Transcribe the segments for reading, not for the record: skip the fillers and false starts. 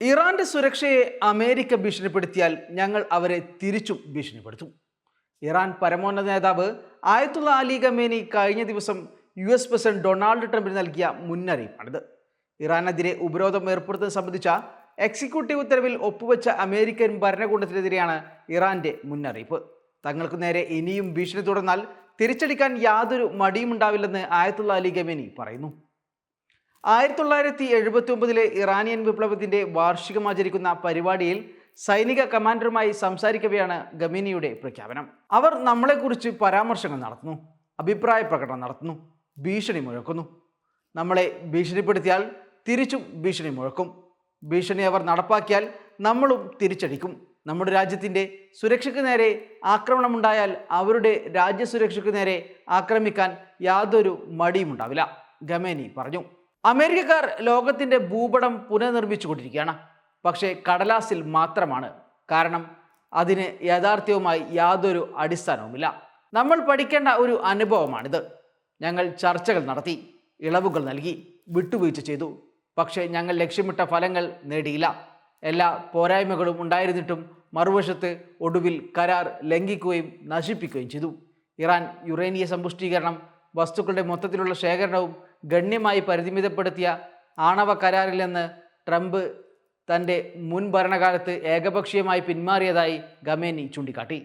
ഇറാന്റെ സുരക്ഷയെ അമേരിക്ക ഭീഷണിപ്പെടുത്തിയാൽ ഞങ്ങൾ അവരെ തിരിച്ചും ഭീഷണിപ്പെടുത്തും. ഇറാൻ പരമോന്നത നേതാവ് ആയത്തുള്ള അലി ഖമേനി കഴിഞ്ഞ ദിവസം US പ്രസിഡന്റ് ഡൊണാൾഡ് ട്രംപിന് നൽകിയ മുന്നറിയിപ്പാണിത്. ഇറാനെതിരെ ഉപരോധം ഏർപ്പെടുത്തുന്നത് സംബന്ധിച്ച എക്സിക്യൂട്ടീവ് ഉത്തരവിൽ ഒപ്പുവെച്ച അമേരിക്കൻ ഭരണകൂടത്തിനെതിരെയാണ് ഇറാന്റെ മുന്നറിയിപ്പ്. തങ്ങൾക്ക് നേരെ ഇനിയും ഭീഷണി തുടർന്നാൽ തിരിച്ചടിക്കാൻ യാതൊരു മടിയുമുണ്ടാവില്ലെന്ന് ആയത്തുള്ള അലി ഖമേനി പറയുന്നു. 1979 ഇറാനിയൻ വിപ്ലവത്തിന്റെ വാർഷികം ആചരിക്കുന്ന പരിപാടിയിൽ സൈനിക കമാൻഡറുമായി സംസാരിക്കവെയാണ് ഖമേനിയുടെ പ്രഖ്യാപനം. അവർ നമ്മളെക്കുറിച്ച് പരാമർശങ്ങൾ നടത്തുന്നു, അഭിപ്രായ പ്രകടനം നടത്തുന്നു, ഭീഷണി മുഴക്കുന്നു. നമ്മളെ ഭീഷണിപ്പെടുത്തിയാൽ തിരിച്ചും ഭീഷണി മുഴക്കും. ഭീഷണി അവർ നടപ്പാക്കിയാൽ നമ്മളും തിരിച്ചടിക്കും. നമ്മുടെ രാജ്യത്തിൻ്റെ സുരക്ഷയ്ക്ക് നേരെ ആക്രമണമുണ്ടായാൽ അവരുടെ രാജ്യസുരക്ഷയ്ക്ക് നേരെ ആക്രമിക്കാൻ യാതൊരു മടിയുമുണ്ടാവില്ല, ഖമേനി പറഞ്ഞു. അമേരിക്കക്കാർ ലോകത്തിൻ്റെ ഭൂപടം പുനർനിർമ്മിച്ചുകൊണ്ടിരിക്കുകയാണ്. പക്ഷേ കടലാസിൽ മാത്രമാണ്. കാരണം അതിന് യാഥാർത്ഥ്യവുമായി യാതൊരു അടിസ്ഥാനവുമില്ല. നമ്മൾ പഠിക്കേണ്ട ഒരു അനുഭവമാണിത്. ഞങ്ങൾ ചർച്ചകൾ നടത്തി, ഇളവുകൾ നൽകി, വിട്ടുവീഴ്ച ചെയ്തു. പക്ഷേ ഞങ്ങൾ ലക്ഷ്യമിട്ട ഫലങ്ങൾ നേടിയില്ല. എല്ലാ പോരായ്മകളും ഉണ്ടായിരുന്നിട്ടും മറുവശത്ത് ഒടുവിൽ കരാർ ലംഘിക്കുകയും നശിപ്പിക്കുകയും ചെയ്തു. ഇറാൻ യുറേനിയ സമ്പുഷ്ടീകരണം, വസ്തുക്കളുടെ മൊത്തത്തിലുള്ള ശേഖരണവും ഗണ്യമായി പരിമിതപ്പെടുത്തിയ ആണവ കരാറിൽ നിന്ന് ട്രംപ് തൻ്റെ മുൻ ഭരണകാലത്ത് ഏകപക്ഷീയമായി പിന്മാറിയതായി ഖമേനി ചൂണ്ടിക്കാട്ടി.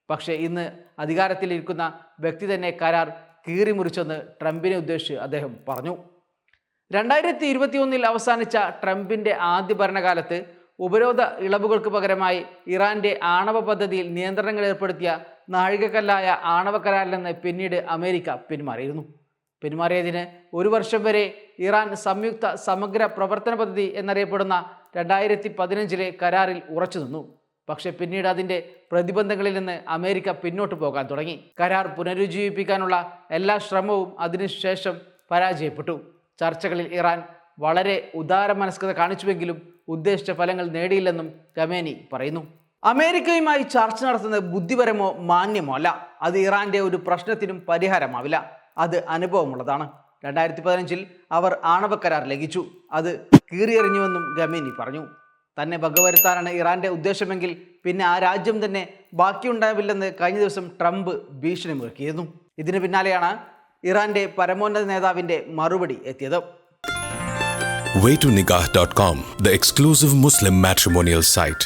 പക്ഷേ ഇന്ന് അധികാരത്തിലിരിക്കുന്ന വ്യക്തി തന്നെ കരാർ കീറിമുറിച്ചെന്ന് ട്രംപിനെ ഉദ്ദേശിച്ച് അദ്ദേഹം പറഞ്ഞു. 2021 അവസാനിച്ച ട്രംപിൻ്റെ ആദ്യ ഭരണകാലത്ത് ഉപരോധ ഇളവുകൾക്ക് പകരമായി ഇറാന്റെ ആണവ പദ്ധതിയിൽ നിയന്ത്രണങ്ങൾ ഏർപ്പെടുത്തിയ നാഴികക്കല്ലായ ആണവ കരാറിൽ നിന്ന് പിന്നീട് അമേരിക്ക പിന്മാറിയതിന് ഒരു വർഷം വരെ ഇറാൻ സംയുക്ത സമഗ്ര പ്രവർത്തന പദ്ധതി എന്നറിയപ്പെടുന്ന 2015 കരാറിൽ ഉറച്ചു നിന്നു. പക്ഷെ പിന്നീട് അതിൻ്റെ പ്രതിബന്ധങ്ങളിൽ നിന്ന് അമേരിക്ക പിന്നോട്ട് പോകാൻ തുടങ്ങി. കരാർ പുനരുജ്ജീവിപ്പിക്കാനുള്ള എല്ലാ ശ്രമവും അതിനുശേഷം പരാജയപ്പെട്ടു. ചർച്ചകളിൽ ഇറാൻ വളരെ ഉദാരമനസ്കത കാണിച്ചുവെങ്കിലും ഉദ്ദേശിച്ച ഫലങ്ങൾ നേടിയില്ലെന്നും ഖമേനി പറയുന്നു. അമേരിക്കയുമായി ചർച്ച നടത്തുന്നത് ബുദ്ധിപരമോ മാന്യമോ അല്ല. അത് ഇറാന്റെ ഒരു പ്രശ്നത്തിനും പരിഹാരമാവില്ല. അത് അനുഭവമുള്ളതാണ്. 2015 അവർ ആണവ കരാർ ലംഘിച്ചു. അത് കീറിയെറിഞ്ഞുവെന്നും ഖമേനി പറഞ്ഞു. തന്നെ വകവരുത്താനാണ് ഇറാന്റെ ഉദ്ദേശമെങ്കിൽ പിന്നെ ആ രാജ്യം തന്നെ ബാക്കിയുണ്ടാവില്ലെന്ന് കഴിഞ്ഞ ദിവസം ട്രംപ് ഭീഷണി മുഴക്കിയിരുന്നു. ഇതിന് പിന്നാലെയാണ് ഇറാന്റെ പരമോന്നത നേതാവിന്റെ മറുപടി എത്തിയത്. Waytonikah.com, the exclusive Muslim matrimonial site.